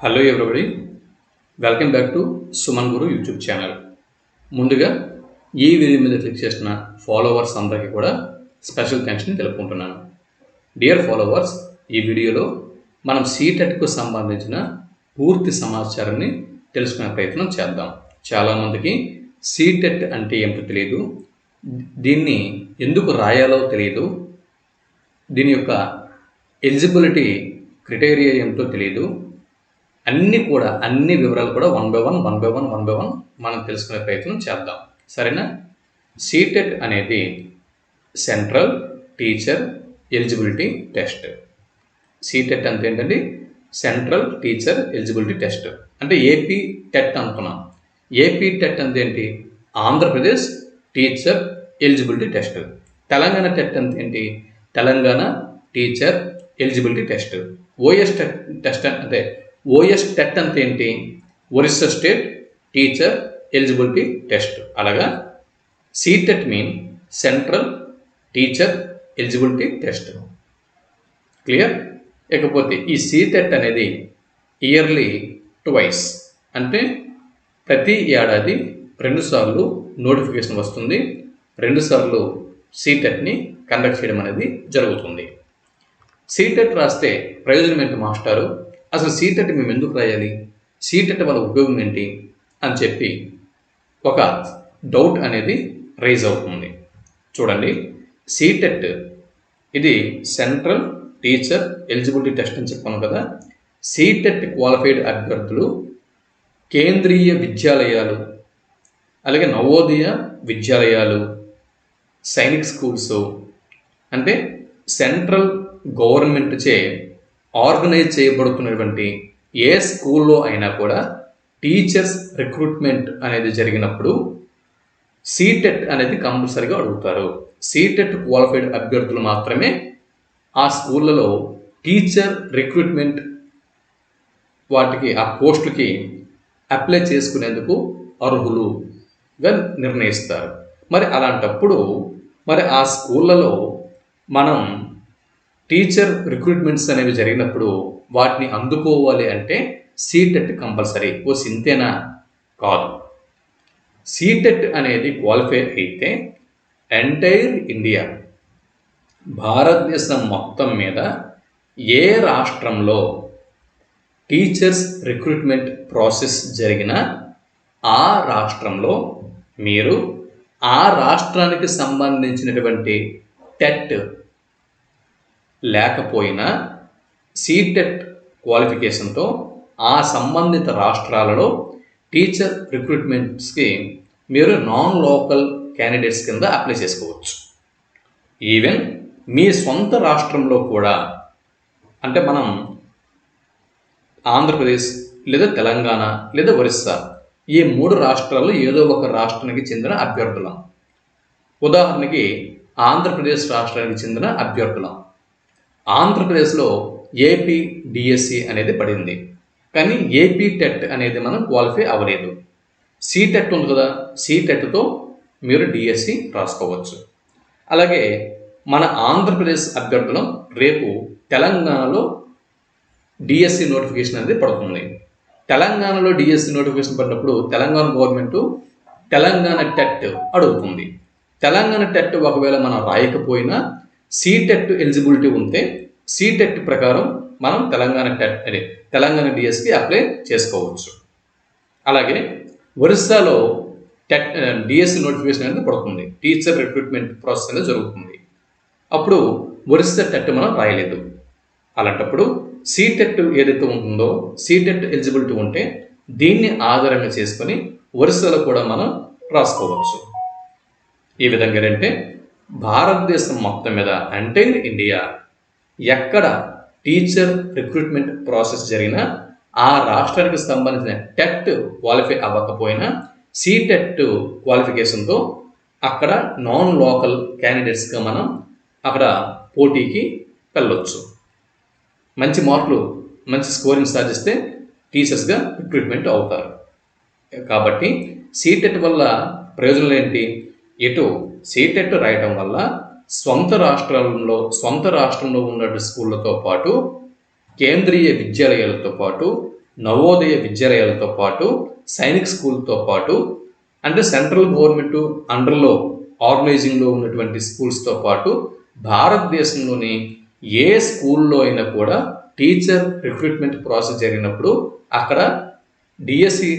Hello everybody, welcome back to Suman Guru YouTube channel. ముందుగా ఈ video మీద క్లిక్ చేసిన ఫాలోవర్స్ అందరికీ కూడా స్పెషల్ థ్యాంక్స్ని తెలుపుకుంటున్నాను. డియర్ ఫాలోవర్స్, ఈ వీడియోలో మనం సీటెట్కు సంబంధించిన పూర్తి సమాచారాన్ని తెలుసుకునే ప్రయత్నం చేద్దాం. చాలామందికి సీటెట్ అంటే ఏమిటో తెలియదు, దీన్ని ఎందుకు రాయాలో తెలియదు, దీని యొక్క ఎలిజిబిలిటీ క్రైటీరియా ఏమిటో తెలియదు. అన్ని వివరాలు కూడా వన్ బై వన్ మనం తెలుసుకునే ప్రయత్నం చేద్దాం. సరేనా? సీటెట్ అనేది central teacher eligibility test. CTET అంటే ఏంటండి? Central teacher eligibility test. అంటే ఏపీ టెట్ అనుకున్నాం. ఏపీ టెట్ అంటే ఏంటి? Andhra Pradesh teacher eligibility test. Telangana TET అంటే ఏంటి? Telangana teacher eligibility test. OS test అంటే ఓఎస్ టెట్ అంటే ఏంటి? Orissa state teacher eligibility test. అలాగా CTET mean central teacher eligibility test. Clear? ఇకపోతే ఈ సీటెట్ అనేది ఇయర్లీ ట్వైస్, అంటే ప్రతి ఏడాది 2 సార్లు నోటిఫికేషన్ వస్తుంది. 2 సార్లు సీటెట్ని కండక్ట్ చేయడం అనేది జరుగుతుంది. సీటెట్ రాస్తే ప్రయోజనం ఏంటి మాస్టారు? అసలు సీటెట్ మేము ఎందుకు రాయాలి? సీటెట్ వల్ల ఉపయోగం ఏంటి అని చెప్పి ఒక డౌట్ అనేది రైజ్ అవుతుంది. చూడండి, సీటెట్ ఇది సెంట్రల్ టీచర్ ఎలిజిబిలిటీ టెస్ట్ అని చెప్పాను కదా. సీటెట్ క్వాలిఫైడ్ అభ్యర్థులు కేంద్రీయ విద్యాలయాలు, అలాగే నవోదయ విద్యాలయాలు, సైనిక్ స్కూల్స్, అంటే సెంట్రల్ గవర్నమెంట్చే ఆర్గనైజ్ చేయబడుతున్నటువంటి ఏ స్కూల్లో అయినా కూడా టీచర్స్ రిక్రూట్మెంట్ అనేది జరిగినప్పుడు సీటెట్ అనేది కంపల్సరీగా అడుగుతారు. సీటెట్ క్వాలిఫైడ్ అభ్యర్థులు మాత్రమే ఆ స్కూళ్ళలో టీచర్ రిక్రూట్మెంట్ వాటికి ఆ పోస్టుకి అప్లై చేసుకునేందుకు అర్హులుగా నిర్ణయిస్తారు. మరి అలాంటప్పుడు ఆ స్కూళ్ళలో మనం టీచర్ రిక్రూట్మెంట్స్ అనేవి జరిగినప్పుడు వాటిని అందుకోవాలి అంటే సీటెట్ కంపల్సరీ. సింతేనా? కాదు. సీటెట్ అనేది క్వాలిఫై అయితే ఎంటైర్ ఇండియా, భారతదేశం మొత్తం మీద ఏ రాష్ట్రంలో టీచర్స్ రిక్రూట్మెంట్ ప్రాసెస్ జరిగినా ఆ రాష్ట్రంలో మీరు ఆ రాష్ట్రానికి సంబంధించినటువంటి టెట్ లేకపోయినా సీటెట్ క్వాలిఫికేషన్తో ఆ సంబంధిత రాష్ట్రాలలో టీచర్ రిక్రూట్మెంట్స్కి మీరు నాన్ లోకల్ క్యాండిడేట్స్ కింద అప్లై చేసుకోవచ్చు. ఈవెన్ మీ సొంత రాష్ట్రంలో కూడా, అంటే మనం ఆంధ్రప్రదేశ్ లేదా తెలంగాణ లేదా ఒరిస్సా, ఈ 3 రాష్ట్రాల్లో ఏదో ఒక రాష్ట్రానికి చెందిన అభ్యర్థులం. ఉదాహరణకి ఆంధ్రప్రదేశ్ రాష్ట్రానికి చెందిన అభ్యర్థులం. ఆంధ్రప్రదేశ్లో ఏపీ డిఎస్సి అనేది పడింది, కానీ ఏపీ టెట్ అనేది మనం క్వాలిఫై అవ్వలేదు. సీటెట్ ఉంది కదా, సీటెట్తో మీరు డిఎస్సి రాసుకోవచ్చు. అలాగే మన ఆంధ్రప్రదేశ్ అభ్యర్థులం రేపు తెలంగాణలో డిఎస్సి నోటిఫికేషన్ అనేది పడుతుంది. తెలంగాణలో డిఎస్సి నోటిఫికేషన్ పడినప్పుడు తెలంగాణ గవర్నమెంట్ తెలంగాణ టెట్ అడుగుతుంది. తెలంగాణ టెట్ ఒకవేళ మనం రాయకపోయినా సీటెట్ ఎలిజిబిలిటీ ఉంటే సీటెట్ ప్రకారం మనం తెలంగాణ డిఎస్కి అప్లై చేసుకోవచ్చు. అలాగే ఒరిస్సాలో టెట్ డిఎస్సి నోటిఫికేషన్ అనేది పడుతుంది. టీచర్ రిక్రూట్మెంట్ ప్రాసెస్ అనేది జరుగుతుంది. అప్పుడు ఒరిస్సా టెట్ మనం రాయలేదు. అలాంటప్పుడు సీటెట్ ఏదైతే ఉంటుందో సీటెట్ ఎలిజిబిలిటీ ఉంటే దీన్ని ఆధారంగా చేసుకొని ఒరిస్సాలో కూడా మనం రాసుకోవచ్చు. ఈ విధంగా అంటే భారతదేశం మొత్తం మీద ఎంటైర్ ఇండియా ఎక్కడ టీచర్ రిక్రూట్మెంట్ ప్రాసెస్ జరిగినా ఆ రాష్ట్రానికి సంబంధించిన టెట్ క్వాలిఫై అవ్వకపోయినా సీటెట్ క్వాలిఫికేషన్తో అక్కడ నాన్ లోకల్ క్యాండిడేట్స్గా మనం అక్కడ పోటీకి వెళ్ళొచ్చు. మంచి మార్కులు, మంచి స్కోరింగ్ సాధిస్తే టీచర్స్గా రిక్రూట్మెంట్ అవుతారు. కాబట్టి సీటెట్ వల్ల ప్రయోజనాలు ఏంటి? ఎటు సీటెట్ రాయటం వల్ల సొంత రాష్ట్రంలో ఉన్న స్కూళ్ళతో పాటు కేంద్రీయ విద్యాలయాలతో పాటు నవోదయ విద్యాలయాలతో పాటు సైనిక్ స్కూల్తో పాటు అంటే సెంట్రల్ గవర్నమెంట్ అండర్లో ఆర్గనైజింగ్లో ఉన్నటువంటి స్కూల్స్తో పాటు భారతదేశంలోని ఏ స్కూల్లో అయినా కూడా టీచర్ రిక్రూట్మెంట్ ప్రాసెస్ జరిగినప్పుడు అక్కడ డిఎస్సి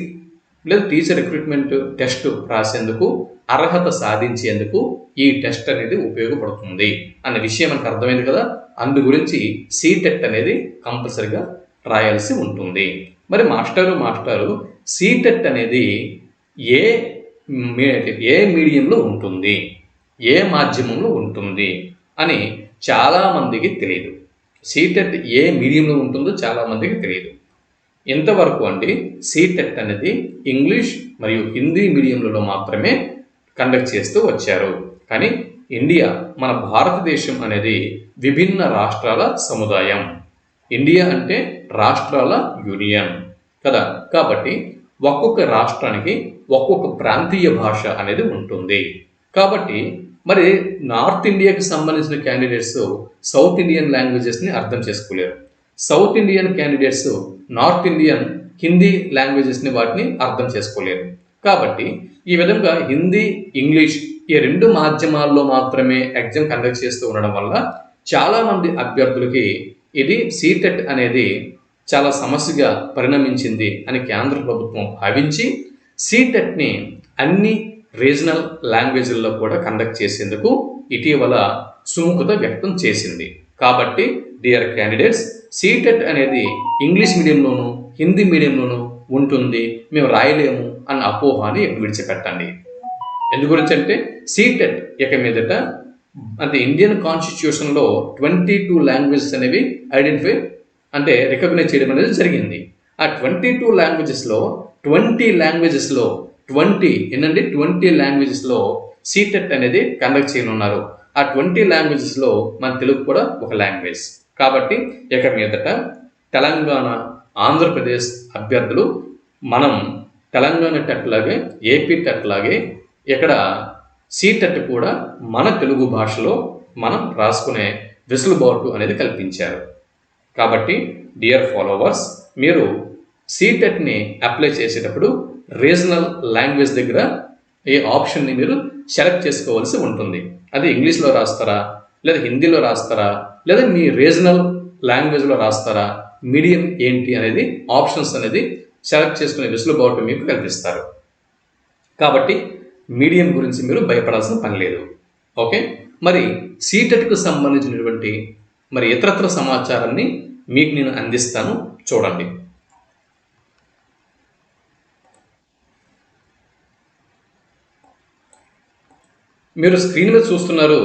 లేదా టీచర్ రిక్రూట్మెంట్ టెస్ట్ రాసేందుకు అర్హత సాధించేందుకు ఈ టెస్ట్ అనేది ఉపయోగపడుతుంది అనే విషయం మనకు అర్థమైంది కదా. అందు గురించి సీటెట్ అనేది కంపల్సరిగా రాయాల్సి ఉంటుంది. మరి మాస్టారు సీటెట్ అనేది ఏ మీడియంలో ఉంటుంది, ఏ మాధ్యమంలో ఉంటుంది అని చాలామందికి తెలియదు. సీటెట్ ఏ మీడియంలో ఉంటుందో చాలామందికి తెలియదు. ఇంతవరకు సీటెట్ అనేది ఇంగ్లీష్ మరియు హిందీ మీడియంలలో మాత్రమే కండక్ట్ చేస్తూ వచ్చారు. కానీ ఇండియా, మన భారతదేశం అనేది విభిన్న రాష్ట్రాల సముదాయం. ఇండియా అంటే రాష్ట్రాల యూనియన్ కదా. కాబట్టి ఒక్కొక్క రాష్ట్రానికి ఒక్కొక్క ప్రాంతీయ భాష అనేది ఉంటుంది. కాబట్టి మరి నార్త్ ఇండియాకి సంబంధించిన క్యాండిడేట్స్ సౌత్ ఇండియన్ లాంగ్వేజెస్ని అర్థం చేసుకోలేరు. South Indian candidates north Indian Hindi లాంగ్వేజెస్ని వాటిని అర్థం చేసుకోలేరు. కాబట్టి ఈ విధంగా హిందీ, ఇంగ్లీష్ ఈ రెండు మాధ్యమాల్లో మాత్రమే ఎగ్జామ్ కండక్ట్ చేస్తూ ఉండడం వల్ల చాలామంది అభ్యర్థులకి ఇది సీటెట్ అనేది చాలా సమస్యగా పరిణమించింది అని కేంద్ర ప్రభుత్వం భావించి సీటెట్ని అన్ని రీజనల్ లాంగ్వేజ్ల్లో కూడా కండక్ట్ చేసేందుకు ఇటీవల సుముఖత వ్యక్తం చేసింది. కాబట్టి డియర్ క్యాండిడేట్స్, సీటెట్ అనేది ఇంగ్లీష్ మీడియంలోను హిందీ మీడియంలోను ఉంటుంది, మేము రాయలేము అన్న అపోహాన్ని విడిచిపెట్టండి. ఎందు గురించి అంటే సీటెట్ ఇక మీదట ఇండియన్ కాన్స్టిట్యూషన్లో 22 లాంగ్వేజెస్ అనేవి రికగ్నైజ్ చేయడం అనేది జరిగింది. ఆ 22 లాంగ్వేజెస్లో 20 లాంగ్వేజెస్లో సీటెట్ అనేది కండక్ట్ చేయనున్నారు. ఆ 20 లాంగ్వేజెస్లో మన తెలుగు కూడా ఒక లాంగ్వేజ్. కాబట్టి ఇక మీదట తెలంగాణ, ఆంధ్రప్రదేశ్ అభ్యర్థులు మనం తెలంగాణ టెట్ లాగే ఏపీ టెట్ లాగే ఇక్కడ సీటెట్ కూడా మన తెలుగు భాషలో మనం రాసుకునే వెసులుబాటు అనేది కల్పించారు. కాబట్టి డియర్ ఫాలోవర్స్, మీరు సీటెట్ని అప్లై చేసేటప్పుడు రీజనల్ లాంగ్వేజ్ దగ్గర ఏ ఆప్షన్ని మీరు సెలెక్ట్ చేసుకోవాల్సి ఉంటుంది. అది ఇంగ్లీష్లో రాస్తారా, లేదా హిందీలో రాస్తారా, లేదా మీ రీజనల్ లాంగ్వేజ్లో రాస్తారా, మీడియం ఏంటి అనేది ఆప్షన్స్ అనేది సెలెక్ట్ చేసుకునే వెసులుబాటు మీకు కల్పిస్తారు. కాబట్టి మీడియం గురించి మీరు భయపడాల్సిన పని లేదు. ఓకే, మరి సీటెట్కు సంబంధించినటువంటి మరి ఇతరత్ర సమాచారాన్ని మీకు నేను అందిస్తాను, చూడండి. మీరు స్క్రీన్ మీద చూస్తున్నారు,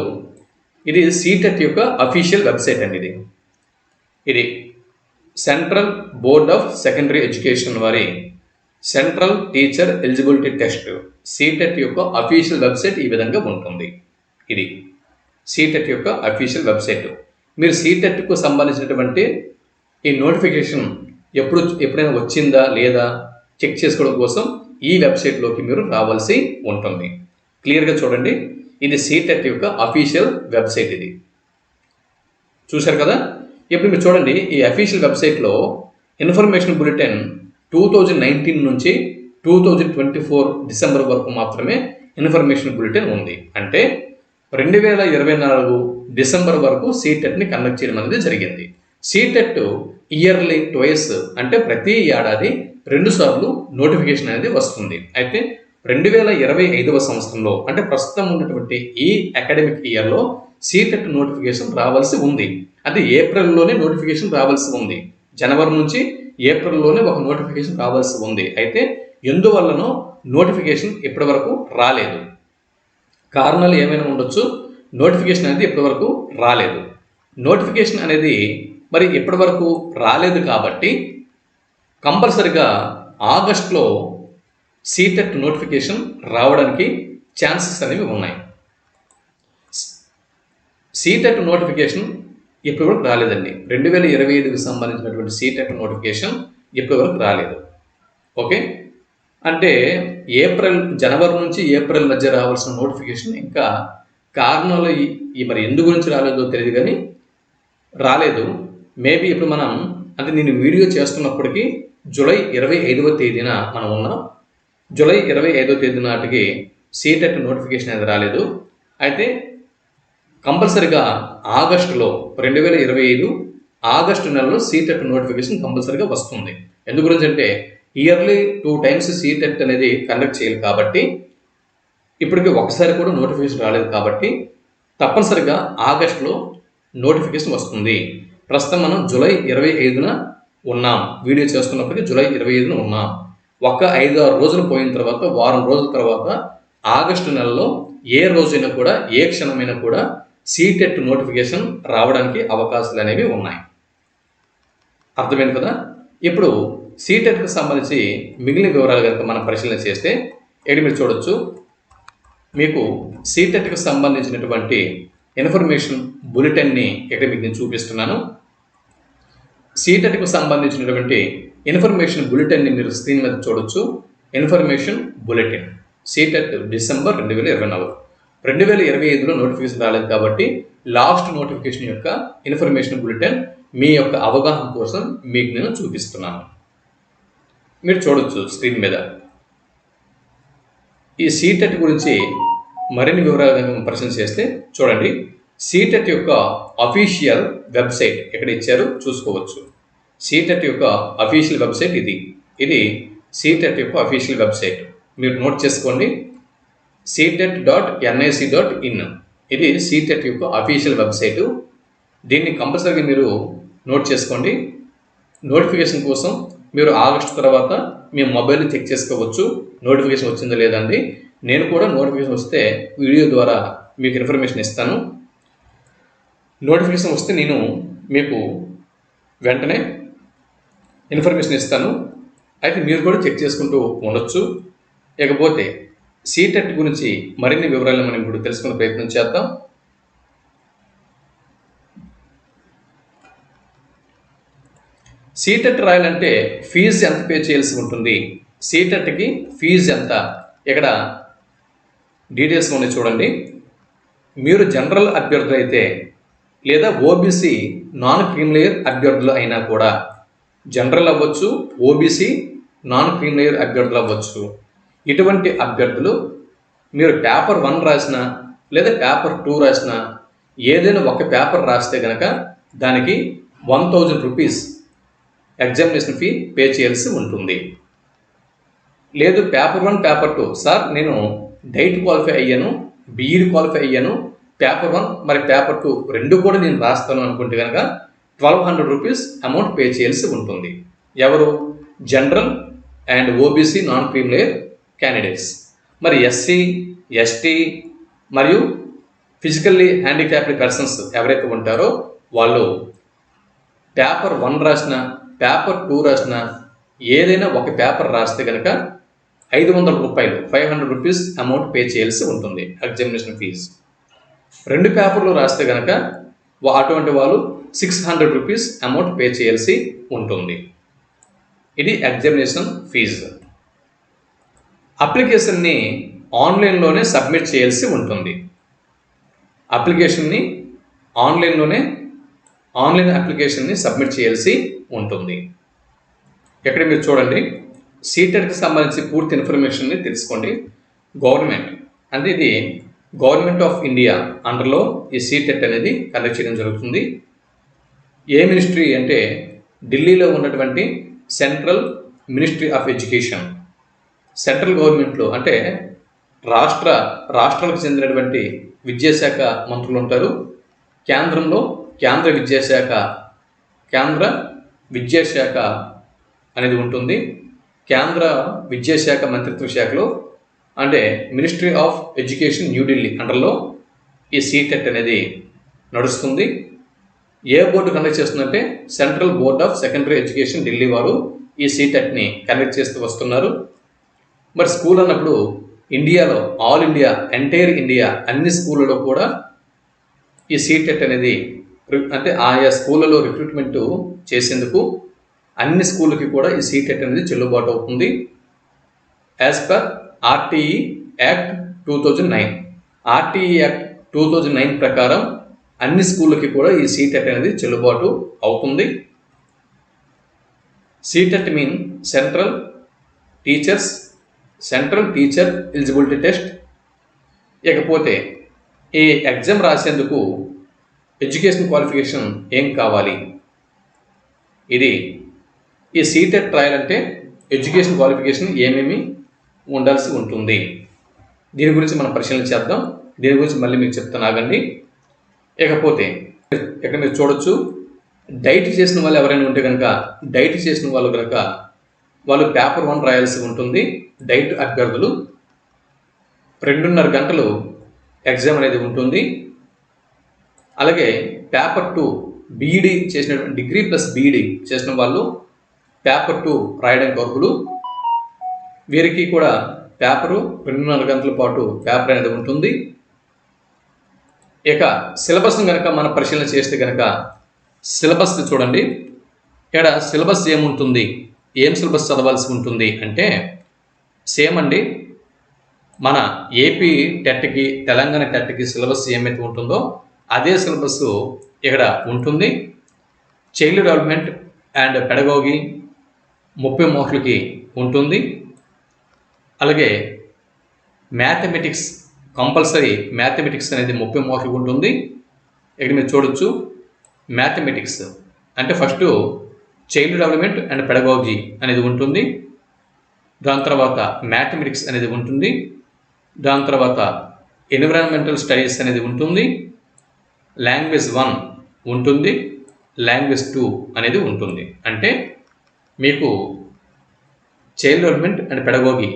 ఇది సీటెట్ యొక్క అఫీషియల్ వెబ్సైట్ అండి. ఇది central board of secondary education వారి central teacher eligibility test CTET యొక్క అఫీషియల్ వెబ్సైట్ ఈ విధంగా ఉంటుంది. ఇది సీటెట్ యొక్క అఫీషియల్ వెబ్సైట్. మీరు సీటెట్కు సంబంధించినటువంటి ఈ నోటిఫికేషన్ ఎప్పుడైనా వచ్చిందా లేదా చెక్ చేసుకోవడం కోసం ఈ వెబ్సైట్లోకి మీరు రావాల్సి ఉంటుంది. క్లియర్గా చూడండి, ఇది సీటెట్ యొక్క అఫీషియల్ వెబ్సైట్. ఇది చూశారు కదా. ఇప్పుడు మీరు చూడండి, ఈ అఫీషియల్ వెబ్సైట్లో ఇన్ఫర్మేషన్ బులెటిన్ 2019 నుంచి 2024 డిసెంబర్ వరకు మాత్రమే ఇన్ఫర్మేషన్ బులెటిన్ ఉంది. అంటే 2024 డిసెంబర్ వరకు సీటెట్ని కండక్ట్ చేయడం అనేది జరిగింది. సీటెట్ ఇయర్లీ ట్వైస్, అంటే ప్రతి ఏడాది 2 సార్లు నోటిఫికేషన్ అనేది వస్తుంది. అయితే 2025వ సంవత్సరంలో అంటే ప్రస్తుతం ఉన్నటువంటి ఈ అకాడమిక్ ఇయర్లో సీటెట్ నోటిఫికేషన్ రావాల్సి ఉంది. అది ఏప్రిల్లోనే నోటిఫికేషన్ రావాల్సి ఉంది. జనవరి నుంచి ఏప్రిల్లోనే ఒక నోటిఫికేషన్ రావాల్సి ఉంది. అయితే ఎందువల్లనో నోటిఫికేషన్ ఇప్పటి వరకు రాలేదు. కారణాలు ఏమైనా ఉండొచ్చు. నోటిఫికేషన్ అనేది ఇప్పటి వరకు రాలేదు. నోటిఫికేషన్ అనేది మరి ఇప్పటి వరకు రాలేదు కాబట్టి కంపల్సరిగా ఆగస్టులో సీటెట్ నోటిఫికేషన్ రావడానికి ఛాన్సెస్ అనేవి ఉన్నాయి. సీటెట్ నోటిఫికేషన్ ఇప్పటివరకు రాలేదండి. 2025కి సంబంధించినటువంటి సీటెట్ నోటిఫికేషన్ ఇప్పటివరకు రాలేదు. ఓకే, అంటే జనవరి నుంచి ఏప్రిల్ మధ్య రావాల్సిన నోటిఫికేషన్ ఇంకా కారణాలు మరి ఎందు గురించి రాలేదో తెలియదు, కానీ రాలేదు. మేబీ ఇప్పుడు మనం నేను వీడియో చేస్తున్నప్పటికీ జూలై 25వ తేదీన మనం ఉన్నాం. జూలై 25వ తేదీ నాటికి సీటెట్ నోటిఫికేషన్ అనేది రాలేదు. అయితే కంపల్సరిగా ఆగస్టులో 2025 ఆగస్టు నెలలో సీటెట్ నోటిఫికేషన్ కంపల్సరిగా వస్తుంది. ఎందు గురించి అంటే ఇయర్లీ 2 టైమ్స్ సీటెట్ అనేది కండక్ట్ చేయాలి కాబట్టి, ఇప్పటికి ఒకసారి కూడా నోటిఫికేషన్ రాలేదు కాబట్టి తప్పనిసరిగా ఆగస్టులో నోటిఫికేషన్ వస్తుంది. ప్రస్తుతం మనం జూలై 25న ఉన్నాం. వీడియో చేస్తున్నప్పటికీ జూలై 25న ఉన్నాం. ఒక 5-6 రోజులు పోయిన తర్వాత, వారం రోజుల తర్వాత ఆగస్టు నెలలో ఏ రోజైనా కూడా, ఏ క్షణమైనా కూడా సీటెట్ నోటిఫికేషన్ రావడానికి అవకాశాలు అనేవి ఉన్నాయి. అర్థమైంది కదా? ఇప్పుడు సీటెట్కి సంబంధించి మిగిలిన వివరాలు కనుక మనం పరిశీలన చేస్తే ఇక్కడ మీరు చూడొచ్చు. మీకు సీటెట్కి సంబంధించినటువంటి ఇన్ఫర్మేషన్ బులెటిన్ని ఇక్కడ మీకు నేను చూపిస్తున్నాను. సీటెట్కి సంబంధించినటువంటి ఇన్ఫర్మేషన్ బులెటిన్ని మీరు స్క్రీన్ మీద చూడొచ్చు. Information bulletin CTET December 2024. 2025లో నోటిఫికేషన్ రాలేదు కాబట్టి లాస్ట్ నోటిఫికేషన్ యొక్క ఇన్ఫర్మేషన్ బులెటిన్ మీ యొక్క అవగాహన కోసం మీకు నేను చూపిస్తున్నాను. మీరు చూడొచ్చు స్క్రీన్ మీద. ఈ సీటెట్ గురించి మరిన్ని వివరాలు పరిశీలన చేస్తే చూడండి. సీటెట్ యొక్క అఫీషియల్ వెబ్సైట్ ఎక్కడ ఇచ్చారు చూసుకోవచ్చు. సీటెట్ యొక్క అఫీషియల్ వెబ్సైట్ ఇది సీటెట్ యొక్క అఫీషియల్ వెబ్సైట్. మీరు నోట్ చేసుకోండి. ctet.nic.in ఇది సీటెట్ యొక్క అఫీషియల్ వెబ్సైటు. దీన్ని కంపల్సరీగా మీరు నోట్ చేసుకోండి. నోటిఫికేషన్ కోసం మీరు ఆగస్టు తర్వాత మీ మొబైల్ని చెక్ చేసుకోవచ్చు నోటిఫికేషన్ వచ్చిందో లేదండి. నేను కూడా నోటిఫికేషన్ వస్తే వీడియో ద్వారా మీకు ఇన్ఫర్మేషన్ ఇస్తాను. నోటిఫికేషన్ వస్తే నేను మీకు వెంటనే ఇన్ఫర్మేషన్ ఇస్తాను. అయితే మీరు కూడా చెక్ చేసుకుంటూ ఉండొచ్చు. ఇకపోతే సీటెట్ గురించి మరిన్ని వివరాలను మనం ఇప్పుడు తెలుసుకునే ప్రయత్నం చేద్దాం. సీటెట్ రాయాలంటే ఫీజు ఎంత పే చేయాల్సి ఉంటుంది? సీటెట్కి ఫీజు ఎంత? ఇక్కడ డీటెయిల్స్ ఉన్నాయి చూడండి. మీరు జనరల్ అభ్యర్థులు అయితే లేదా ఓబీసీ నాన్ క్రీమిలేయర్ అభ్యర్థులు అయినా కూడా, జనరల్ అవ్వచ్చు, ఓబీసీ నాన్ క్రీమిలేయర్ అభ్యర్థులు అవ్వచ్చు. ఇటువంటి అభ్యర్థులు మీరు పేపర్ 1 రాసినా లేదా పేపర్ 2 రాసినా, ఏదైనా ఒక పేపర్ రాస్తే కనుక దానికి 1000 రూపీస్ ఎగ్జామినేషన్ ఫీ పే చేయాల్సి ఉంటుంది. లేదు పేపర్ 1 పేపర్ 2 సార్ నేను డైట్ క్వాలిఫై అయ్యాను, బీఈడి క్వాలిఫై అయ్యాను, పేపర్ 1 మరి పేపర్ 2 రెండు కూడా నేను రాస్తాను అనుకుంటే కనుక 1200 రూపీస్ అమౌంట్ పే చేయాల్సి ఉంటుంది. ఎవరు? General and OBC non creamy layer candidates. మరి ఎస్సీ, ఎస్టీ మరియు ఫిజికల్లీ హ్యాండిక్యాప్డ్ పర్సన్స్ ఎవరైతే ఉంటారో వాళ్ళు పేపర్ 1 రాసిన, పేపర్ 2 రాసిన, ఏదైనా ఒక పేపర్ రాస్తే కనుక 500 రూపాయలు 500 రూపీస్ అమౌంట్ పే చేయాల్సి ఉంటుంది ఎగ్జామినేషన్ ఫీజు. 2 పేపర్లు రాస్తే కనుక అటువంటి వాళ్ళు 600 రూపీస్ అమౌంట్ పే చేయాల్సి ఉంటుంది. ఇది ఎగ్జామినేషన్ ఫీజు. అప్లికేషన్ని ఆన్లైన్లోనే సబ్మిట్ చేయాల్సి ఉంటుంది. అప్లికేషన్ని ఆన్లైన్ అప్లికేషన్ని సబ్మిట్ చేయాల్సి ఉంటుంది. ఇక్కడ మీరు చూడండి. సీటెట్కి సంబంధించి పూర్తి ఇన్ఫర్మేషన్ని తెలుసుకోండి. గవర్నమెంట్ అంటే ఇది గవర్నమెంట్ ఆఫ్ ఇండియా అండర్లో ఈ సీటెట్ అనేది కండక్ట్ చేయడం జరుగుతుంది. ఏ మినిస్ట్రీ అంటే ఢిల్లీలో ఉన్నటువంటి central ministry of education. Central గవర్నమెంట్లో అంటే రాష్ట్రాలకు చెందినటువంటి విద్యాశాఖ మంత్రులు ఉంటారు. కేంద్రంలో కేంద్ర విద్యాశాఖ అనేది ఉంటుంది. కేంద్ర విద్యాశాఖ మంత్రిత్వ శాఖలో అంటే మినిస్ట్రీ ఆఫ్ ఎడ్యుకేషన్ న్యూఢిల్లీ అండర్లో ఈ సీటెట్ అనేది నడుస్తుంది. ఏ బోర్డు కండక్ట్ చేస్తుందంటే central board of secondary education Delhi వారు ఈ సీటెట్ని కండక్ట్ చేస్తూ వస్తున్నారు. మరి స్కూల్ అన్నప్పుడు ఇండియాలో ఆల్ ఇండియా ఎంటైర్ ఇండియా అన్ని స్కూళ్ళలో కూడా ఈ సీటెట్ అనేది అంటే ఆయా స్కూళ్ళలో రిక్రూట్మెంట్ చేసేందుకు అన్ని స్కూళ్ళకి కూడా ఈ సీటెట్ అనేది చెల్లుబాటు అవుతుంది. As per RTE act 2009 RTE act 2009 ప్రకారం అన్ని స్కూళ్ళకి కూడా ఈ సీటెట్ అనేది చెల్లుబాటు అవుతుంది. CTET mean central teacher eligibility test. ఇకపోతే ఈ ఎగ్జామ్ రాసేందుకు ఎడ్యుకేషన్ క్వాలిఫికేషన్ ఏం కావాలి? ఇది ఈ సీటెట్ రాయాలంటే ఎడ్యుకేషన్ క్వాలిఫికేషన్ ఏమేమి ఉండాల్సి ఉంటుంది? దీని గురించి మనం పరిశీలన చేద్దాం. దీని గురించి మళ్ళీ మీకు చెప్తాను, ఆగండి. ఇకపోతే ఇక్కడ మీరు చూడొచ్చు, డైట్ చేసిన వాళ్ళు ఎవరైనా ఉంటే కనుక వాళ్ళు పేపర్ 1 రాయాల్సి ఉంటుంది. డైట్ అభ్యర్థులు 2.5 గంటలు ఎగ్జామ్ అనేది ఉంటుంది. అలాగే పేపర్ 2 బీఈడి చేసిన డిగ్రీ ప్లస్ బీఈడి చేసిన వాళ్ళు పేపర్ 2 రాయడానికి అర్హులు. వీరికి కూడా పేపరు 2.5 గంటల పాటు పేపర్ అనేది ఉంటుంది. ఇక సిలబస్ను కనుక మనం పరిశీలన చేస్తే కనుక సిలబస్ చూడండి. ఇక్కడ సిలబస్ ఏముంటుంది, ఏం సిలబస్ చదవాల్సి ఉంటుంది అంటే సేమ్ అండి. మన ఏపీ టెట్కి, తెలంగాణ టెట్కి సిలబస్ ఏమైతే ఉంటుందో అదే సిలబస్ ఇక్కడ ఉంటుంది. చైల్డ్ డెవలప్మెంట్ అండ్ పెడగోగి 30 మార్కులకి ఉంటుంది. అలాగే మ్యాథమెటిక్స్ కంపల్సరీ, మ్యాథమెటిక్స్ అనేది 30 మార్కులకు ఉంటుంది. ఇక్కడ మీరు చూడొచ్చు, మ్యాథమెటిక్స్ అంటే first child development and pedagogy అనేది ఉంటుంది. దాని తర్వాత మ్యాథమెటిక్స్ అనేది ఉంటుంది. దాని తర్వాత ఎన్విరాన్మెంటల్ స్టడీస్ అనేది ఉంటుంది. లాంగ్వేజ్ 1 ఉంటుంది, లాంగ్వేజ్ 2 అనేది ఉంటుంది. అంటే మీకు చైల్డ్ డెవలప్మెంట్ అండ్ పెడగోగి,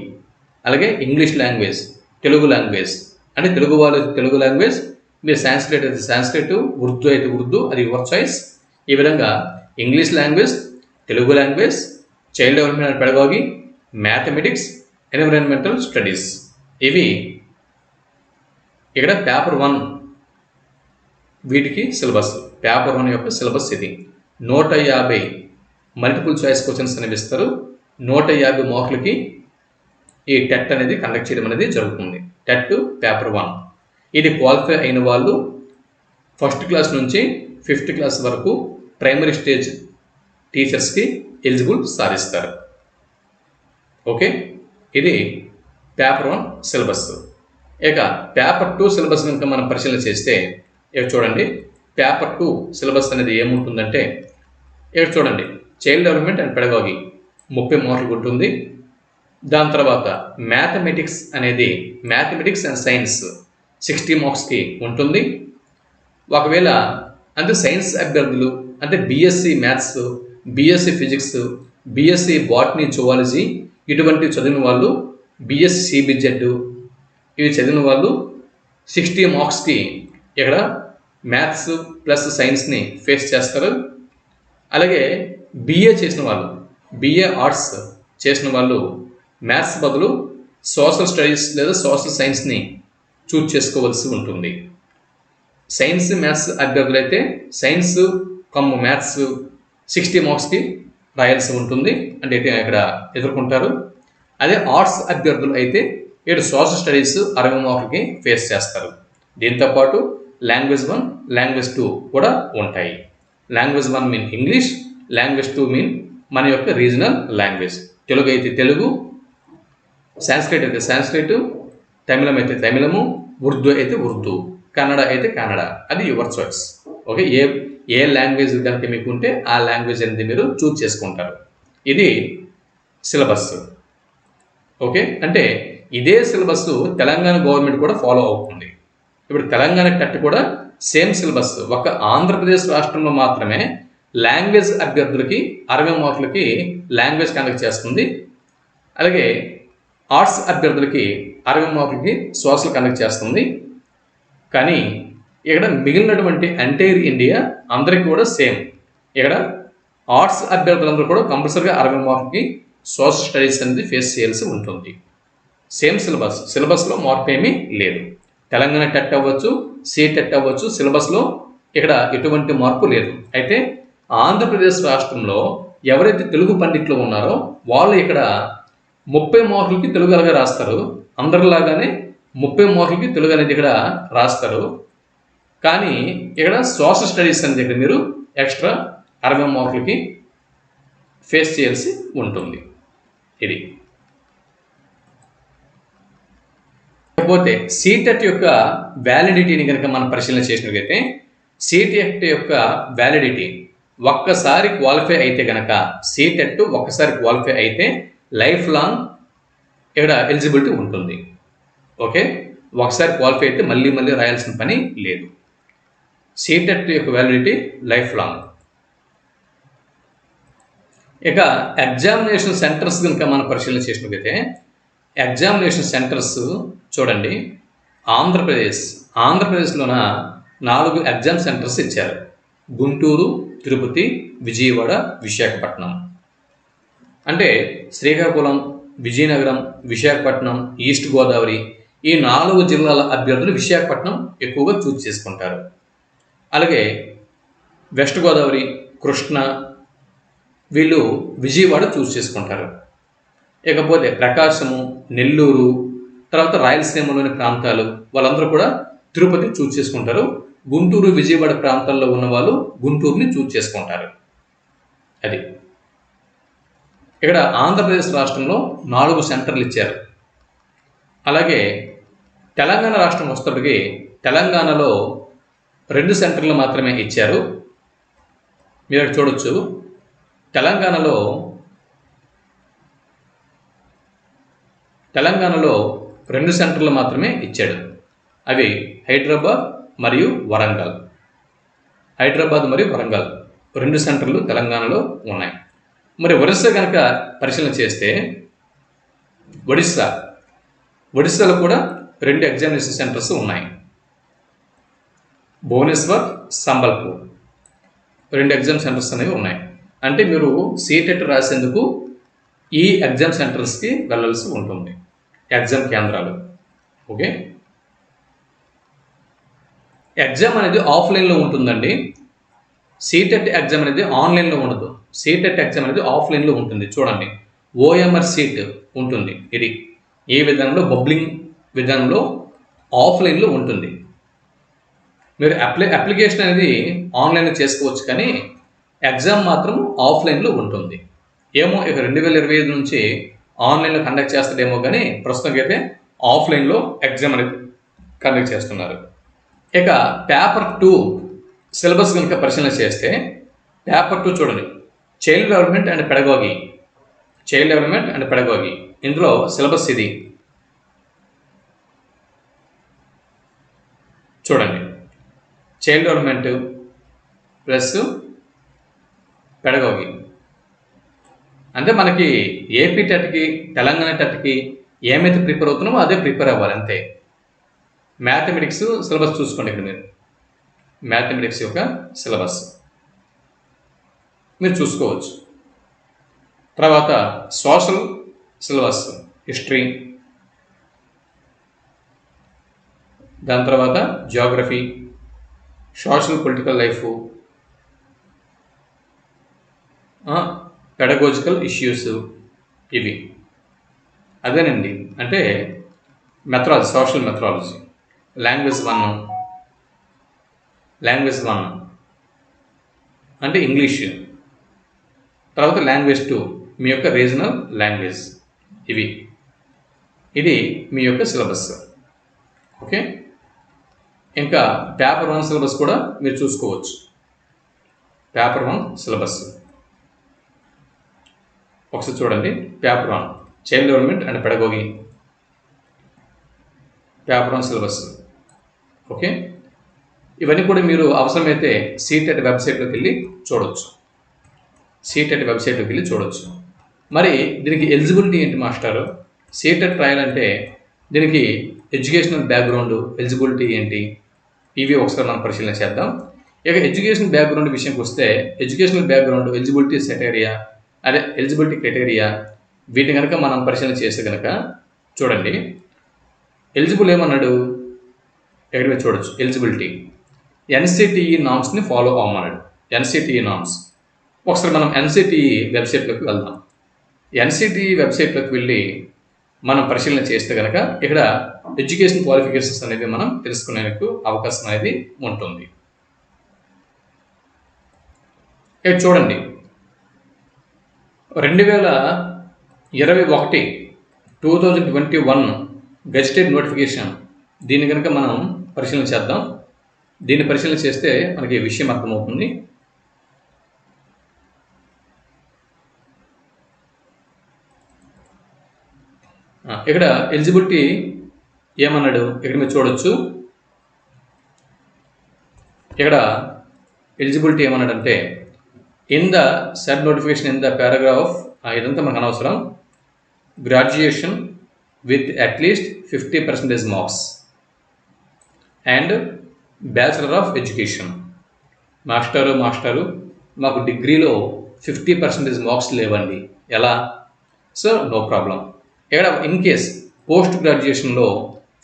అలాగే ఇంగ్లీష్ లాంగ్వేజ్, తెలుగు లాంగ్వేజ్ అంటే తెలుగు వాళ్ళు తెలుగు లాంగ్వేజ్, మీరు సాంస్క్రిట్ అయితే సాంస్క్రిట్, ఉర్దూ అయితే ఉర్దూ, అది యువర్ చాయిస్. ఈ విధంగా English language, Telugu language, child development and pedagogy, mathematics, environmental studies, ఇవి ఇక్కడ పేపర్ 1 వీటికి సిలబస్. పేపర్ 1 యొక్క సిలబస్ ఇది. 150 మల్టిపుల్ చాయిస్ క్వశ్చన్స్ అనేవి ఇస్తారు. 150 మార్కులకి ఈ టెట్ అనేది కండక్ట్ చేయడం అనేది జరుగుతుంది. టెట్ పేపర్ 1 ఇది క్వాలిఫై అయిన వాళ్ళు 1st క్లాస్ నుంచి 5th క్లాస్ వరకు ప్రైమరీ స్టేజ్ టీచర్స్కి ఎలిజిబుల్ సాధిస్తారు. ఓకే, ఇది పేపర్ 1 సిలబస్. ఇక పేపర్ 2 సిలబస్ కనుక మనం పరిశీలన చేస్తే ఇక్కడ చూడండి, పేపర్ 2 సిలబస్ అనేది ఏముంటుందంటే ఇక్కడ చూడండి, చైల్డ్ డెవలప్మెంట్ అండ్ పెడగోగి 30 మార్కులు ఉంటుంది. దాని తర్వాత మ్యాథమెటిక్స్ అనేది మ్యాథమెటిక్స్ అండ్ సైన్స్ 60 మార్క్స్కి ఉంటుంది. ఒకవేళ అంటే సైన్స్ అభ్యర్థులు అంటే BSc maths, BSc physics, BSc botany, zoology ఇటువంటి చదివిన వాళ్ళు, బీఎస్సీ సిబిజెడ్ ఇవి చదివిన వాళ్ళు 60 మార్క్స్కి ఇక్కడ మ్యాథ్స్ ప్లస్ సైన్స్ని ఫేస్ చేస్తారు. అలాగే బీఏ చేసిన వాళ్ళు, బీఏ ఆర్ట్స్ చేసిన వాళ్ళు మ్యాథ్స్ బదులు సోషల్ స్టడీస్ లేదా సోషల్ సైన్స్ని చూజ్ చేసుకోవాల్సి ఉంటుంది. సైన్స్ మ్యాథ్స్ అభ్యర్థులైతే సైన్స్ కమ్ మ్యాథ్స్ 60 మార్క్స్కి రాయాల్సి ఉంటుంది, అంటే ఇక్కడ ఎదుర్కొంటారు. అదే ఆర్ట్స్ అభ్యర్థులు అయితే ఇక్కడ సోషల్ స్టడీస్ 60 మార్కులకి ఫేస్ చేస్తారు. దీంతోపాటు లాంగ్వేజ్ 1, లాంగ్వేజ్ 2 కూడా ఉంటాయి. Language 1 mean English, language 2 mean మన యొక్క రీజనల్ లాంగ్వేజ్. తెలుగు అయితే తెలుగు, సాంస్క్రిట్ అయితే సాంస్క్రిట్, తమిళం అయితే తమిళము, ఉర్దూ అయితే ఉర్దూ, కన్నడ అయితే కన్నడ, అది your choice. Okay, A language కనుక మీకు ఉంటే ఆ లాంగ్వేజ్ అనేది మీరు చూజ్ చేసుకుంటారు. ఇది సిలబస్. ఓకే, అంటే ఇదే సిలబస్ తెలంగాణ గవర్నమెంట్ కూడా ఫాలో అవుతుంది. ఇప్పుడు తెలంగాణ టెట్ కూడా సేమ్ సిలబస్. ఒక ఆంధ్రప్రదేశ్ రాష్ట్రంలో మాత్రమే లాంగ్వేజ్ అభ్యర్థులకి 60 మార్కులకి లాంగ్వేజ్ కండక్ట్ చేస్తుంది. అలాగే ఆర్ట్స్ అభ్యర్థులకి 60 మార్కులకి సోషల్ కండక్ట్ చేస్తుంది. కానీ ఇక్కడ మిగిలినటువంటి ఎంటైర్ ఇండియా అందరికీ కూడా సేమ్. ఇక్కడ ఆర్ట్స్ అభ్యర్థులందరూ కూడా కంపల్సరీగా 60 మార్కులకి సోషల్ స్టడీస్ అనేది ఫేస్ చేయాల్సి ఉంటుంది. సేమ్ సిలబస్, సిలబస్లో మార్పు ఏమీ లేదు. తెలంగాణ టెట్ అవ్వచ్చు, టెట్ అవ్వచ్చు, సిలబస్లో ఇక్కడ ఎటువంటి మార్పు లేదు. అయితే ఆంధ్రప్రదేశ్ రాష్ట్రంలో ఎవరైతే తెలుగు పండితులు ఉన్నారో వాళ్ళు ఇక్కడ 30 మార్కులకి తెలుగు అలాగే రాస్తారు. అందరిలాగానే 30 మార్కులకి తెలుగు అనేది ఇక్కడ రాస్తారు. కానీ ఇక్కడ సోషల్ స్టడీస్ అనేది ఇక్కడ మీరు ఎక్స్ట్రా 60 మార్కులకి ఫేస్ చేయాల్సి ఉంటుంది. ఇది. కాకపోతే సీటెట్ యొక్క వ్యాలిడిటీని కనుక మనం పరిశీలన చేసినట్లయితే సీటెట్ యొక్క వ్యాలిడిటీ ఒక్కసారి క్వాలిఫై అయితే కనుక సీటెట్ ఒక్కసారి క్వాలిఫై అయితే లైఫ్ లాంగ్ ఇక్కడ ఎలిజిబిలిటీ ఉంటుంది. ఓకే, ఒకసారి క్వాలిఫై అయితే మళ్ళీ మళ్ళీ రాయాల్సిన పని లేదు. సీటెట్ యొక్క వ్యాలిడిటీ లైఫ్ లాంగ్. ఇక ఎగ్జామినేషన్ సెంటర్స్ కనుక మనం పరిశీలన చేసినట్లయితే ఎగ్జామినేషన్ సెంటర్స్ చూడండి, ఆంధ్రప్రదేశ్లోన 4 ఎగ్జామ్ సెంటర్స్ ఇచ్చారు. గుంటూరు, తిరుపతి, విజయవాడ, విశాఖపట్నం. అంటే శ్రీకాకుళం, విజయనగరం, విశాఖపట్నం, ఈస్ట్ గోదావరి ఈ 4 జిల్లాల అభ్యర్థులు విశాఖపట్నం ఎక్కువగా చూస్ చేసుకుంటారు. అలాగే వెస్ట్ గోదావరి, కృష్ణా వీళ్ళు విజయవాడ చూస్ చేసుకుంటారు. ఇకపోతే ప్రకాశము, నెల్లూరు, తర్వాత రాయలసీమలోని ప్రాంతాలు వాళ్ళందరూ కూడా తిరుపతి చూస్ చేసుకుంటారు. గుంటూరు, విజయవాడ ప్రాంతాల్లో ఉన్న వాళ్ళు గుంటూరుని చూస్ చేసుకుంటారు. అది ఇక్కడ ఆంధ్రప్రదేశ్ రాష్ట్రంలో 4 సెంటర్లు ఇచ్చారు. అలాగే తెలంగాణ రాష్ట్రం వస్తేప్పటికి తెలంగాణలో 2 సెంటర్లు మాత్రమే ఇచ్చారు. మీరు చూడొచ్చు, తెలంగాణలో 2 సెంటర్లు మాత్రమే ఇచ్చాడు. అవి హైదరాబాద్ మరియు వరంగల్. 2 సెంటర్లు తెలంగాణలో ఉన్నాయి. మరి ఒరిస్సా కనుక పరిశీలన చేస్తే ఒడిస్సాలో కూడా 2 ఎగ్జామినేషన్ సెంటర్స్ ఉన్నాయి. భువనేశ్వర్, సంబల్పూర్ 2 ఎగ్జామ్ సెంటర్స్ అనేవి ఉన్నాయి. అంటే మీరు సీటెట్ రాసేందుకు ఈ ఎగ్జామ్ సెంటర్స్కి వెళ్ళాల్సి ఉంటుంది, ఎగ్జామ్ కేంద్రాలు. ఓకే, ఎగ్జామ్ అనేది ఆఫ్లైన్లో ఉంటుందండి. సీటెట్ ఎగ్జామ్ అనేది ఆన్లైన్లో ఉండదు. సీటెట్ ఎగ్జామ్ అనేది ఆఫ్లైన్లో ఉంటుంది. చూడండి, ఓఎంఆర్ సీట్ ఉంటుంది. ఇది ఏ విధానంలో, బబ్లింగ్ విధానంలో ఆఫ్లైన్లో ఉంటుంది. మీరు అప్లికేషన్ అనేది ఆన్లైన్లో చేసుకోవచ్చు, కానీ ఎగ్జామ్ మాత్రం ఆఫ్లైన్లో ఉంటుంది. ఏమో ఇక 2025 నుంచి ఆన్లైన్లో కండక్ట్ చేస్తాడేమో, కానీ ప్రస్తుతానికి అయితే ఆఫ్లైన్లో ఎగ్జామ్ అనేది కండక్ట్ చేస్తున్నారు. ఇక పేపర్ 2 సిలబస్ కనుక పరిశీలన చేస్తే పేపర్ 2 చూడండి, చైల్డ్ డెవలప్మెంట్ అండ్ పెడగాగి. ఇందులో సిలబస్ ఇది చూడండి, చైల్డ్ డెవలప్మెంట్ ప్లస్ పెడగాగి. అంటే మనకి ఏపీ టెట్కి, తెలంగాణ టెట్కి ఏమైతే ప్రిపేర్ అవుతున్నామో అదే ప్రిపేర్ అవ్వాలి అంతే. మ్యాథమెటిక్స్ సిలబస్ చూసుకోండి. ఇక్కడ మీరు మ్యాథమెటిక్స్ యొక్క సిలబస్ మీరు చూసుకోవచ్చు. తర్వాత సోషల్ సిలబస్, హిస్టరీ, దాని తర్వాత geography, social political life, pedagogical issues, ఇవి. అదేనండి, అంటే మెథడాలజీ, సోషల్ మెథడాలజీ. లాంగ్వేజ్ 1 అంటే ఇంగ్లీష్. తర్వాత లాంగ్వేజ్ 2 మీ యొక్క రీజనల్ లాంగ్వేజ్. ఇది మీ యొక్క సిలబస్. ఓకే, ఇంకా పేపర్ 1 సిలబస్ కూడా మీరు చూసుకోవచ్చు. పేపర్ 1 సిలబస్ ఒకసారి చూడండి. Paper 1 child development and pedagogy, paper 1 syllabus. Okay, ఇవన్నీ కూడా మీరు అవసరమైతే సీటెట్ వెబ్సైట్లోకి వెళ్ళి చూడొచ్చు. మరి దీనికి ఎలిజిబిలిటీ ఏంటి మాస్టారు? సీటెట్ రాయాలంటే దీనికి ఎడ్యుకేషనల్ బ్యాక్గ్రౌండ్ ఎలిజిబిలిటీ ఏంటి, ఇవి ఒకసారి మనం పరిశీలన చేద్దాం. ఇక ఎడ్యుకేషన్ బ్యాక్గ్రౌండ్ విషయంకి వస్తే ఎడ్యుకేషనల్ బ్యాక్గ్రౌండ్ ఎలిజిబిలిటీ క్రైటీరియా వీటిని కనుక మనం పరిశీలన చేస్తే కనుక చూడండి, ఎలిజిబుల్ ఏమన్నాడు, ఎక్కడ మీరు చూడొచ్చు. ఎలిజిబిలిటీ ఎన్సిటిఈ నామ్స్ని ఫాలో అవ్వమన్నాడు. NCTE norms. ఒకసారి మనం ఎన్సిటిఈ వెబ్సైట్లోకి వెళ్దాం. ఎన్సిటిఈ వెబ్సైట్లోకి వెళ్ళి మనం పరిశీలన చేస్తే కనుక ఇక్కడ ఎడ్యుకేషన్ క్వాలిఫికేషన్స్ అనేది మనం తెలుసుకునేందుకు అవకాశం అనేది ఉంటుంది. ఇక్కడ చూడండి, 21/2021 గెజిటెడ్ నోటిఫికేషన్. దీన్ని కనుక మనం పరిశీలన చేద్దాం. దీన్ని పరిశీలన చేస్తే మనకి ఈ విషయం అర్థమవుతుంది. ఇక్కడ ఎలిజిబిలిటీ ఏమన్నాడు ఇక్కడ మీరు చూడొచ్చు. ఇక్కడ ఎలిజిబిలిటీ ఏమన్నాడంటే in the said notification in the paragraph, ఇదంతా మనకు అనవసరం, graduation with at least 50% marks and bachelor of education. Master మాకు డిగ్రీలో 50% మార్క్స్ లేవండి, ఎలా? So no problem. ఇక్కడ ఇన్ కేస్ పోస్ట్ గ్రాడ్యుయేషన్లో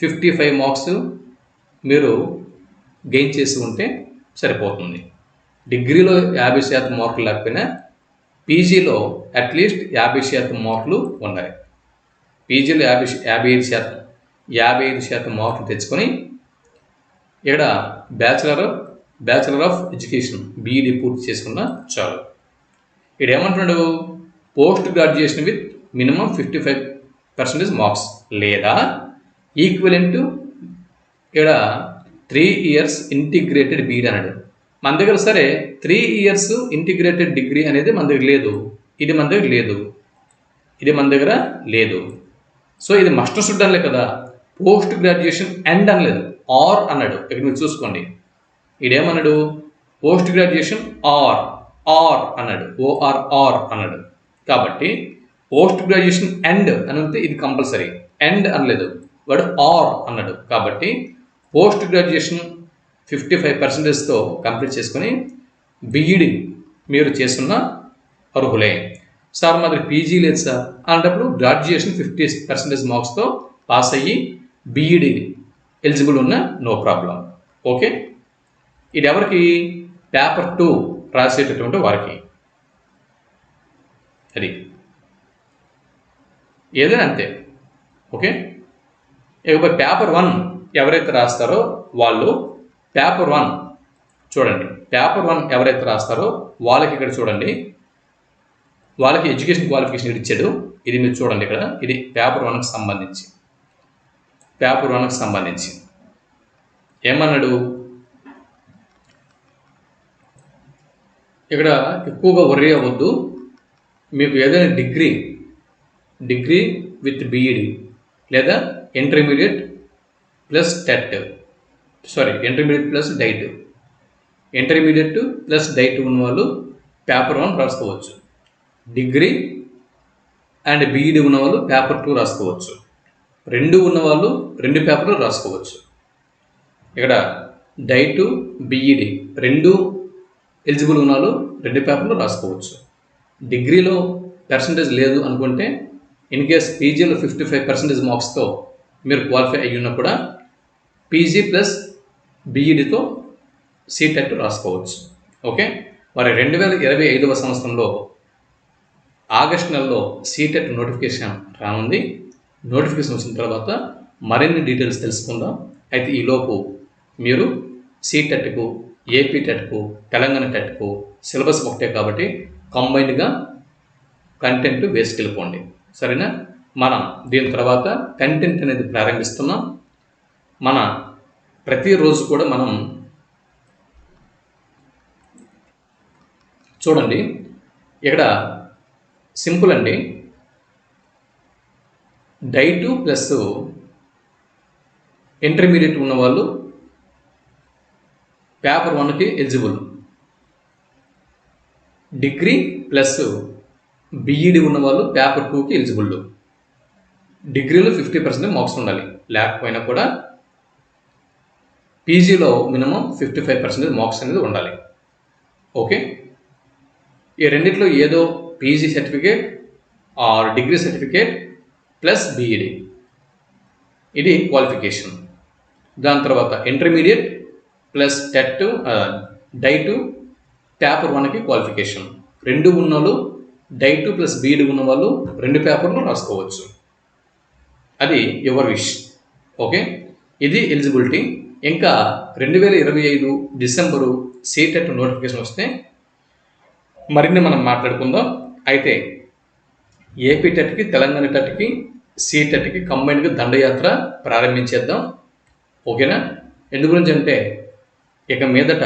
55 మార్క్స్ మీరు గెయిన్ చేసి ఉంటే సరిపోతుంది. డిగ్రీలో 50% మార్కులు లేకపోయినా పీజీలో అట్లీస్ట్ 50% మార్కులు ఉన్నాయి. పీజీలో 55% మార్కులు తెచ్చుకొని ఇక్కడ బ్యాచిలర్ ఆఫ్ ఎడ్యుకేషన్ బీఈడి పూర్తి చేసుకున్నా చాలు. ఇక్కడ ఏమంటున్నాడు, post graduation with minimum 55% marks లేదా ఈక్వలెంట్ ఇక్కడ 3 years ఇంటిగ్రేటెడ్ బీఈడి అన్నాడు. మన దగ్గర సరే 3 years ఇంటిగ్రేటెడ్ డిగ్రీ అనేది మన దగ్గర లేదు, ఇది మన దగ్గర లేదు. సో ఇది మస్ట్ షుడ్ అనలే కదా, పోస్ట్ గ్రాడ్యుయేషన్ అండ్ అనలేదు, ఆర్ అన్నాడు. ఇక్కడ మీరు చూసుకోండి, ఇదేమన్నాడు, పోస్ట్ గ్రాడ్యుయేషన్ ఆర్ అన్నాడు, ఓఆర్ అన్నాడు. కాబట్టి పోస్ట్ గ్రాడ్యుయేషన్ అండ్ అని అంటే ఇది కంపల్సరీ, అండ్ అనలేదు, వాడు ఆర్ అన్నాడు. కాబట్టి పోస్ట్ గ్రాడ్యుయేషన్ 55%తో కంప్లీట్ చేసుకొని బీఈడి మీరు చేస్తున్న అర్హులే. సార్ మాది పీజీ లేదు సార్ అనేటప్పుడు గ్రాడ్యుయేషన్ 50% మార్క్స్తో పాస్ అయ్యి బీఈడి ఎలిజిబుల్ ఉన్న నో ప్రాబ్లం. ఓకే, ఇది ఎవరికి? పేపర్ 2 రాసేటటువంటి వారికి. అది ఏదైనా అంతే. ఓకే, ఇకపోతే పేపర్ 1 ఎవరైతే రాస్తారో వాళ్ళు పేపర్ 1 చూడండి. పేపర్ 1 ఎవరైతే రాస్తారో వాళ్ళకి ఇక్కడ చూడండి, వాళ్ళకి ఎడ్యుకేషన్ క్వాలిఫికేషన్ ఇచ్చాడు. ఇది మీరు చూడండి, ఇక్కడ ఇది పేపర్ 1కి సంబంధించి ఏమన్నాడు, ఇక్కడ ఎక్కువగా వర్రీ అవ్వద్దు. మీకు ఏదైనా డిగ్రీ విత్ బీఈడి లేదా intermediate plus intermediate plus diet ఉన్న వాళ్ళు పేపర్ 1 రాసుకోవచ్చు. డిగ్రీ అండ్ బీఈడి ఉన్నవాళ్ళు పేపర్ 2 రాసుకోవచ్చు. 2 ఉన్నవాళ్ళు 2 పేపర్లు రాసుకోవచ్చు. ఇక్కడ డైట్ బీఈడి 2 ఎలిజిబుల్ ఉన్నవాళ్ళు 2 పేపర్లు రాసుకోవచ్చు. డిగ్రీలో పర్సంటేజ్ లేదు అనుకుంటే ఇన్ కేస్ పీజీలో 55% మార్క్స్తో మీరు క్వాలిఫై అయ్యున్నా కూడా పీజీ ప్లస్ బీఈడితో సీటెట్ రాసుకోవచ్చు. ఓకే, మరి 2025వ సంవత్సరంలో ఆగస్టు నెలలో సీటెట్ నోటిఫికేషన్ రానుంది. నోటిఫికేషన్ వచ్చిన తర్వాత మరిన్ని డీటెయిల్స్ తెలుసుకుందాం. అయితే ఈలోపు మీరు సీటెట్కు, ఏపీ టెట్కు, తెలంగాణ టెట్కు సిలబస్ ఒకటే కాబట్టి కంబైన్డ్గా కంటెంట్ వేసుకెళ్ళిపోండి, సరేనా? మనం దీని తర్వాత కంటెంట్ అనేది ప్రారంభిస్తున్నాం. మన ప్రతిరోజు కూడా మనం చూడండి, ఇక్కడ సింపుల్ అండి, డైటు ప్లస్ ఇంటర్మీడియట్ ఉన్నవాళ్ళు పేపర్ 1కి ఎలిజిబుల్. డిగ్రీ ప్లస్ బీఈడి ఉన్నవాళ్ళు పేపర్ 2కి ఎలిజిబుల్. డిగ్రీలో 50% మార్క్స్ ఉండాలి, లేకపోయినా కూడా పీజీలో మినిమం 55% మార్క్స్ అనేది ఉండాలి. ఓకే, ఈ రెండిట్లో ఏదో PG certificate or degree certificate plus BEd, ఇది క్వాలిఫికేషన్. దాని తర్వాత intermediate plus TET DIET paper 1కి క్వాలిఫికేషన్. 2 ఉన్నవాళ్ళు డైటు ప్లస్ బీఈడి ఉన్న వాళ్ళు 2 పేపర్లు రాసుకోవచ్చు, అది యువర్ విష్. ఓకే, ఇది ఎలిజిబిలిటీ. ఇంకా 2025 డిసెంబరు సీటెట్ నోటిఫికేషన్ వస్తే మరిన్ని మనం మాట్లాడుకుందాం. అయితే ఏపీ టెట్కి, తెలంగాణ టెట్కి, సీటెట్కి కంబైన్డ్గా దండయాత్ర ప్రారంభించేద్దాం. ఓకేనా? ఎందు గురించి అంటే ఇక మీదట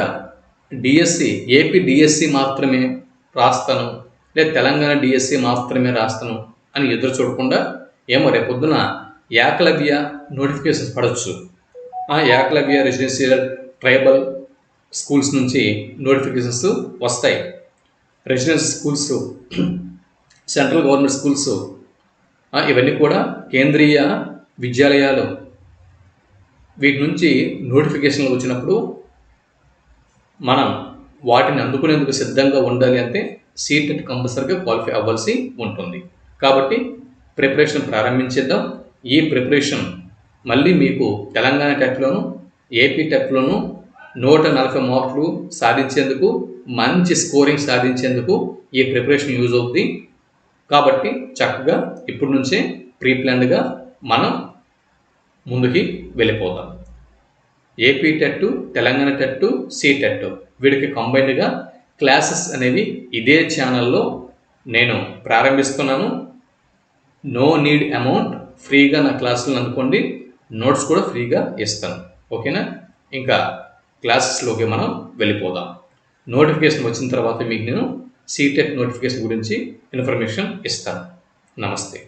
డిఎస్సి, ఏపీ డిఎస్సి మాత్రమే రాస్తాను, లేదా తెలంగాణ డిఎస్సి మాత్రమే రాస్తాను అని ఎదురు చూడకుండా, ఏమో రేపొద్దున ఏకలవ్య నోటిఫికేషన్స్ పడవచ్చు. ఆ ఏకలవ్య రెసిడెన్షియల్ ట్రైబల్ స్కూల్స్ నుంచి నోటిఫికేషన్స్ వస్తాయి. Residential schools, central government schools, ఇవన్నీ కూడా కేంద్రీయ విద్యాలయాలు. వీటి నుంచి నోటిఫికేషన్లు వచ్చినప్పుడు మనం వాటిని అందుకునేందుకు సిద్ధంగా ఉండాలి. అంటే సీటెట్ కంపల్సరీగా క్వాలిఫై అవ్వాల్సి ఉంటుంది. కాబట్టి ప్రిపరేషన్ ప్రారంభించేద్దాం. ఈ ప్రిపరేషన్ మళ్ళీ మీకు తెలంగాణ టెట్లోను, ఏపీ టెట్లోను 140 మార్కులు సాధించేందుకు, మంచి స్కోరింగ్ సాధించేందుకు ఈ ప్రిపరేషన్ యూజ్ అవుతుంది. కాబట్టి చక్కగా ఇప్పటి నుంచే ప్రీ ప్లాన్డ్గా మనం ముందుకి వెళ్ళిపోదాం. AP TET, Telangana TET, CTET వీడికి కంబైన్డ్గా క్లాసెస్ అనేవి ఇదే ఛానల్లో నేను ప్రారంభిస్తున్నాను. నో నీడ్ అమౌంట్, ఫ్రీగా నా క్లాసులను అందుకోండి. నోట్స్ కూడా ఫ్రీగా ఇస్తాను. ఓకేనా? ఇంకా క్లాసెస్లోకి మనం వెళ్ళిపోదాం. నోటిఫికేషన్ వచ్చిన తర్వాత మీకు నేను సీటెట్ నోటిఫికేషన్ గురించి ఇన్ఫర్మేషన్ ఇస్తాను. నమస్తే.